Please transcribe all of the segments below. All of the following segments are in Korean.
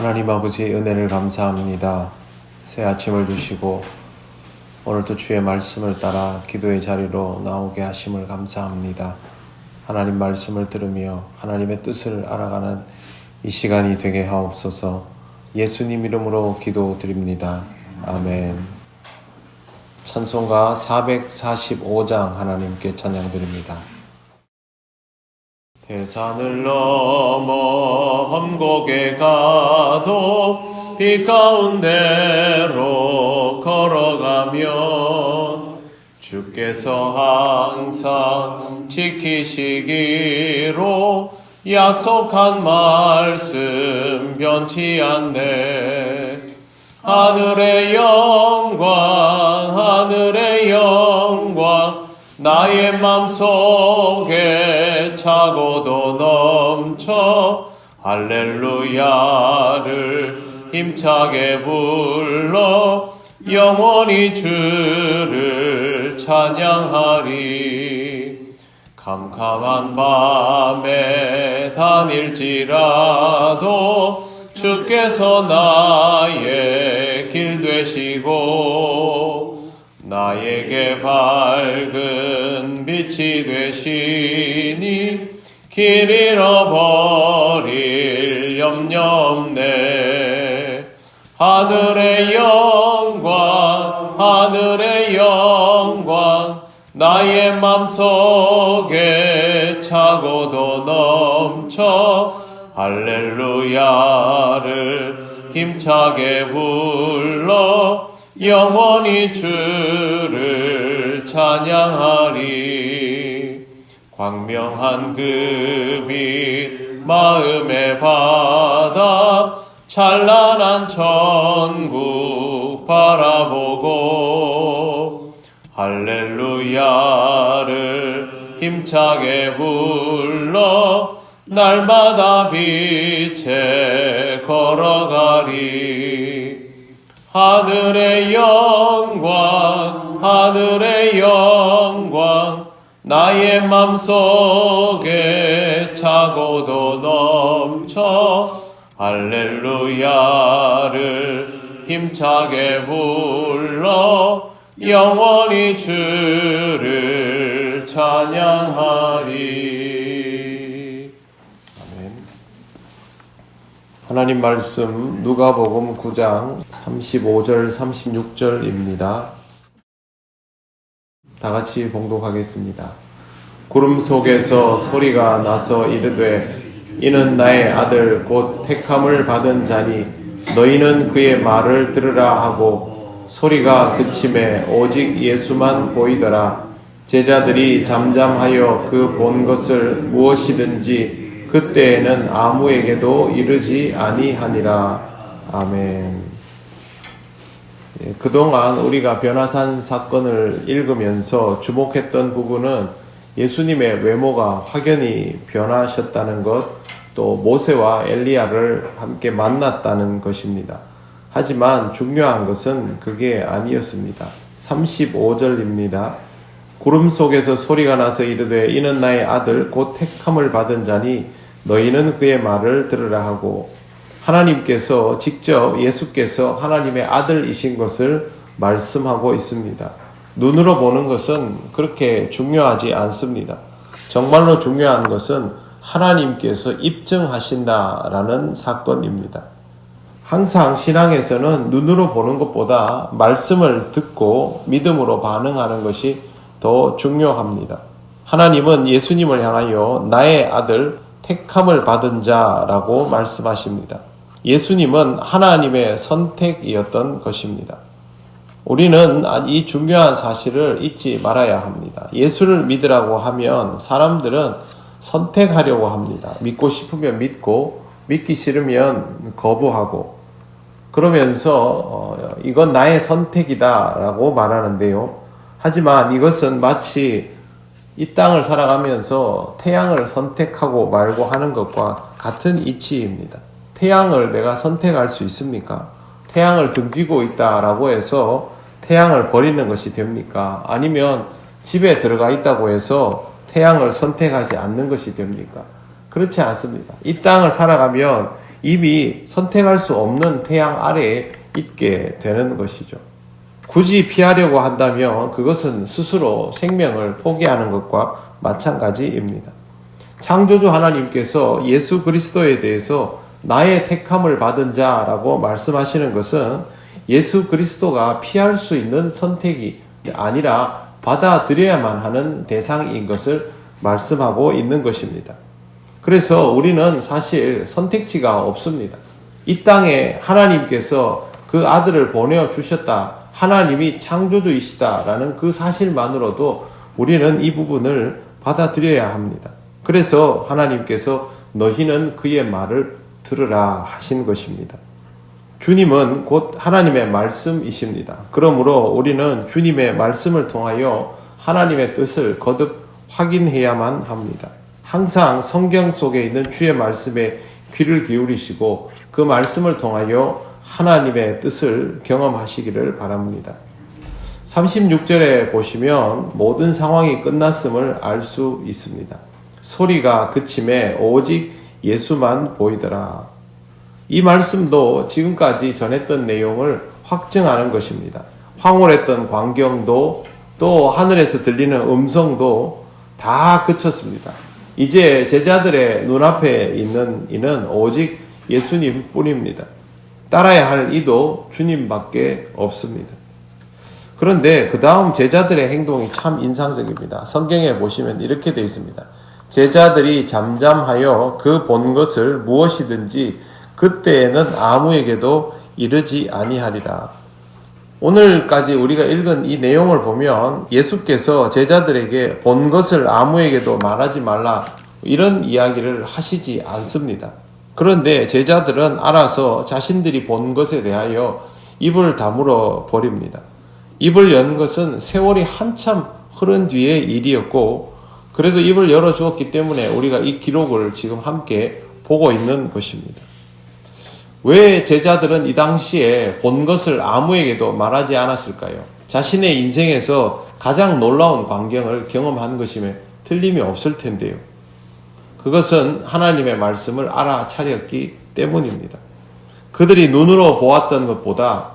하나님 아버지 은혜를 감사합니다. 새 아침을 주시고 오늘도 주의 말씀을 따라 기도의 자리로 나오게 하심을 감사합니다. 하나님 말씀을 들으며 하나님의 뜻을 알아가는 이 시간이 되게 하옵소서. 예수님 이름으로 기도드립니다. 아멘. 찬송가 445장 하나님께 찬양드립니다. 대산을 넘어 험곡에 가도 빛 가운데로 걸어가면 주께서 항상 지키시기로 약속한 말씀 변치 않네. 하늘의 영광 나의 맘속에 차고도 넘쳐 할렐루야를 힘차게 불러 영원히 주를 찬양하리. 캄캄한 밤에 다닐지라도 주께서 나의 길 되시고 나에게 밝은 빛이 되시니 길 잃어버릴 염려 없네. 하늘의 영광 나의 맘속에 차고도 넘쳐 할렐루야를 힘차게 불러 영원히 주를 찬양하리. 광명한 그 빛 마음에 받아 찬란한 천국 바라보고 할렐루야를 힘차게 불러 날마다 빛에 걸어가리. 하늘의 영광 나의 맘속에 차고도 넘쳐 할렐루야를 힘차게 불러 영원히 주를 찬양하리. 아멘. 하나님 말씀 누가복음 9장 35절 36절입니다. 다 같이 봉독하겠습니다. 구름 속에서 소리가 나서 이르되 이는 나의 아들 곧 택함을 받은 자니 너희는 그의 말을 들으라 하고 소리가 그침에 오직 예수만 보이더라. 제자들이 잠잠하여 그 본 것을 무엇이든지 그때에는 아무에게도 이르지 아니하니라. 아멘. 그동안 우리가 변화산 사건을 읽으면서 주목했던 부분은 예수님의 외모가 확연히 변하셨다는 것, 또 모세와 엘리야를 함께 만났다는 것입니다. 하지만 중요한 것은 그게 아니었습니다. 35절입니다. 구름 속에서 소리가 나서 이르되 이는 나의 아들 곧 택함을 받은 자니 너희는 그의 말을 들으라 하고 하나님께서 직접 예수께서 하나님의 아들이신 것을 말씀하고 있습니다. 눈으로 보는 것은 그렇게 중요하지 않습니다. 정말로 중요한 것은 하나님께서 입증하신다라는 사건입니다. 항상 신앙에서는 눈으로 보는 것보다 말씀을 듣고 믿음으로 반응하는 것이 더 중요합니다. 하나님은 예수님을 향하여 나의 아들 택함을 받은 자라고 말씀하십니다. 예수님은 하나님의 선택이었던 것입니다. 우리는 이 중요한 사실을 잊지 말아야 합니다. 예수를 믿으라고 하면 사람들은 선택하려고 합니다. 믿고 싶으면 믿고 믿기 싫으면 거부하고 그러면서 이건 나의 선택이다 라고 말하는데요. 하지만 이것은 마치 이 땅을 살아가면서 태양을 선택하고 말고 하는 것과 같은 이치입니다. 태양을 내가 선택할 수 있습니까? 태양을 등지고 있다라고 해서 태양을 버리는 것이 됩니까? 아니면 집에 들어가 있다고 해서 태양을 선택하지 않는 것이 됩니까? 그렇지 않습니다. 이 땅을 살아가면 이미 선택할 수 없는 태양 아래에 있게 되는 것이죠. 굳이 피하려고 한다면 그것은 스스로 생명을 포기하는 것과 마찬가지입니다. 창조주 하나님께서 예수 그리스도에 대해서 나의 택함을 받은 자라고 말씀하시는 것은 예수 그리스도가 피할 수 있는 선택이 아니라 받아들여야만 하는 대상인 것을 말씀하고 있는 것입니다. 그래서 우리는 사실 선택지가 없습니다. 이 땅에 하나님께서 그 아들을 보내주셨다. 하나님이 창조주이시다라는 그 사실만으로도 우리는 이 부분을 받아들여야 합니다. 그래서 하나님께서 너희는 그의 말을 들으라 하신 것입니다. 주님은 곧 하나님의 말씀이십니다. 그러므로 우리는 주님의 말씀을 통하여 하나님의 뜻을 거듭 확인해야만 합니다. 항상 성경 속에 있는 주의 말씀에 귀를 기울이시고 그 말씀을 통하여 하나님의 뜻을 경험하시기를 바랍니다. 36절에 보시면 모든 상황이 끝났음을 알 수 있습니다. 소리가 그침에 오직 예수만 보이더라. 이 말씀도 지금까지 전했던 내용을 확증하는 것입니다. 황홀했던 광경도 또 하늘에서 들리는 음성도 다 그쳤습니다. 이제 제자들의 눈앞에 있는 이는 오직 예수님 뿐입니다. 따라야 할 이도 주님밖에 없습니다. 그런데 그 다음 제자들의 행동이 참 인상적입니다. 성경에 보시면 이렇게 되어 있습니다. 제자들이 잠잠하여 그 본 것을 무엇이든지 그때에는 아무에게도 이르지 아니하리라. 오늘까지 우리가 읽은 이 내용을 보면 예수께서 제자들에게 본 것을 아무에게도 말하지 말라 이런 이야기를 하시지 않습니다. 그런데 제자들은 알아서 자신들이 본 것에 대하여 입을 다물어 버립니다. 입을 연 것은 세월이 한참 흐른 뒤의 일이었고 그래도 입을 열어주었기 때문에 우리가 이 기록을 지금 함께 보고 있는 것입니다. 왜 제자들은 이 당시에 본 것을 아무에게도 말하지 않았을까요? 자신의 인생에서 가장 놀라운 광경을 경험한 것임에 틀림이 없을 텐데요. 그것은 하나님의 말씀을 알아차렸기 때문입니다. 그들이 눈으로 보았던 것보다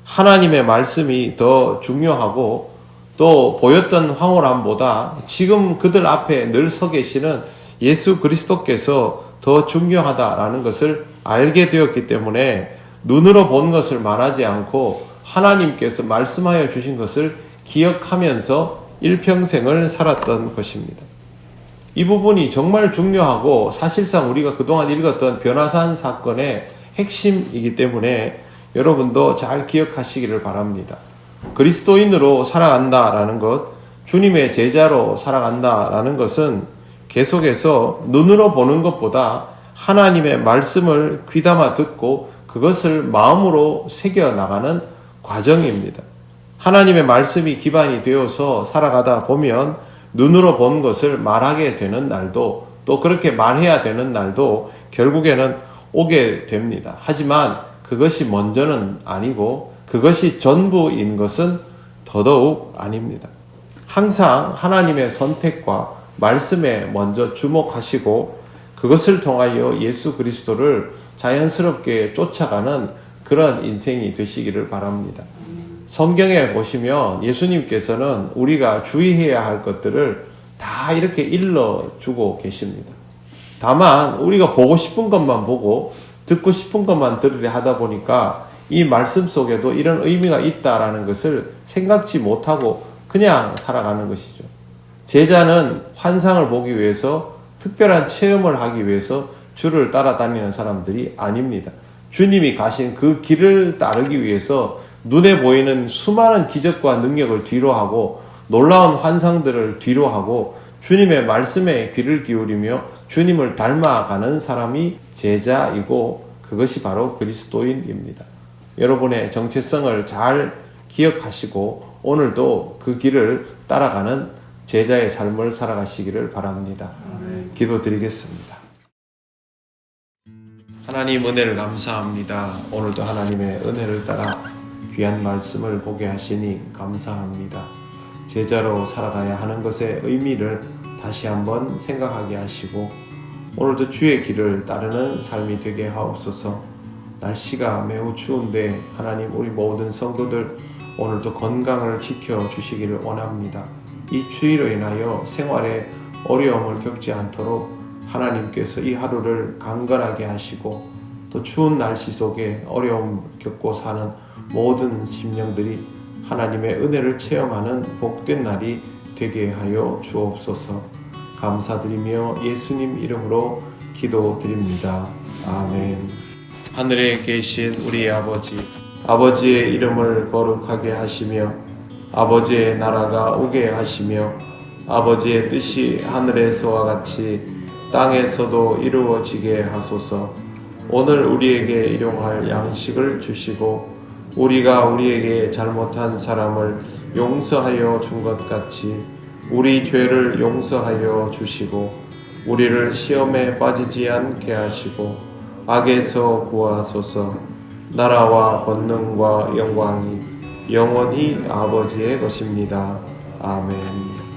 하나님의 말씀이 더 중요하고 또 보였던 황홀함보다 지금 그들 앞에 늘 서 계시는 예수 그리스도께서 더 중요하다라는 것을 알게 되었기 때문에 눈으로 본 것을 말하지 않고 하나님께서 말씀하여 주신 것을 기억하면서 일평생을 살았던 것입니다. 이 부분이 정말 중요하고 사실상 우리가 그동안 읽었던 변화산 사건의 핵심이기 때문에 여러분도 잘 기억하시기를 바랍니다. 그리스도인으로 살아간다라는 것, 주님의 제자로 살아간다라는 것은 계속해서 눈으로 보는 것보다 하나님의 말씀을 귀담아 듣고 그것을 마음으로 새겨나가는 과정입니다. 하나님의 말씀이 기반이 되어서 살아가다 보면 눈으로 본 것을 말하게 되는 날도 또 그렇게 말해야 되는 날도 결국에는 오게 됩니다. 하지만 그것이 먼저는 아니고 그것이 전부인 것은 더더욱 아닙니다. 항상 하나님의 선택과 말씀에 먼저 주목하시고 그것을 통하여 예수 그리스도를 자연스럽게 쫓아가는 그런 인생이 되시기를 바랍니다. 성경에 보시면 예수님께서는 우리가 주의해야 할 것들을 다 이렇게 일러주고 계십니다. 다만 우리가 보고 싶은 것만 보고 듣고 싶은 것만 들으려 하다 보니까 이 말씀 속에도 이런 의미가 있다라는 것을 생각지 못하고 그냥 살아가는 것이죠. 제자는 환상을 보기 위해서 특별한 체험을 하기 위해서 주를 따라다니는 사람들이 아닙니다. 주님이 가신 그 길을 따르기 위해서 눈에 보이는 수많은 기적과 능력을 뒤로하고 놀라운 환상들을 뒤로하고 주님의 말씀에 귀를 기울이며 주님을 닮아가는 사람이 제자이고 그것이 바로 그리스도인입니다. 여러분의 정체성을 잘 기억하시고 오늘도 그 길을 따라가는 제자의 삶을 살아가시기를 바랍니다. 기도드리겠습니다. 하나님 은혜를 감사합니다. 오늘도 하나님의 은혜를 따라 귀한 말씀을 보게 하시니 감사합니다. 제자로 살아가야 하는 것의 의미를 다시 한번 생각하게 하시고 오늘도 주의 길을 따르는 삶이 되게 하옵소서. 날씨가 매우 추운데 하나님 우리 모든 성도들 오늘도 건강을 지켜주시기를 원합니다. 이 추위로 인하여 생활에 어려움을 겪지 않도록 하나님께서 이 하루를 강건하게 하시고 또 추운 날씨 속에 어려움 겪고 사는 모든 심령들이 하나님의 은혜를 체험하는 복된 날이 되게 하여 주옵소서. 감사드리며 예수님 이름으로 기도드립니다. 아멘. 하늘에 계신 우리 아버지의 이름을 거룩하게 하시며 아버지의 나라가 오게 하시며 아버지의 뜻이 하늘에서와 같이 땅에서도 이루어지게 하소서. 오늘 우리에게 일용할 양식을 주시고 우리가 우리에게 잘못한 사람을 용서하여 준 것 같이 우리 죄를 용서하여 주시고 우리를 시험에 빠지지 않게 하시고 악에서 구하소서. 나라와 권능과 영광이 영원히 아버지의 것입니다. 아멘.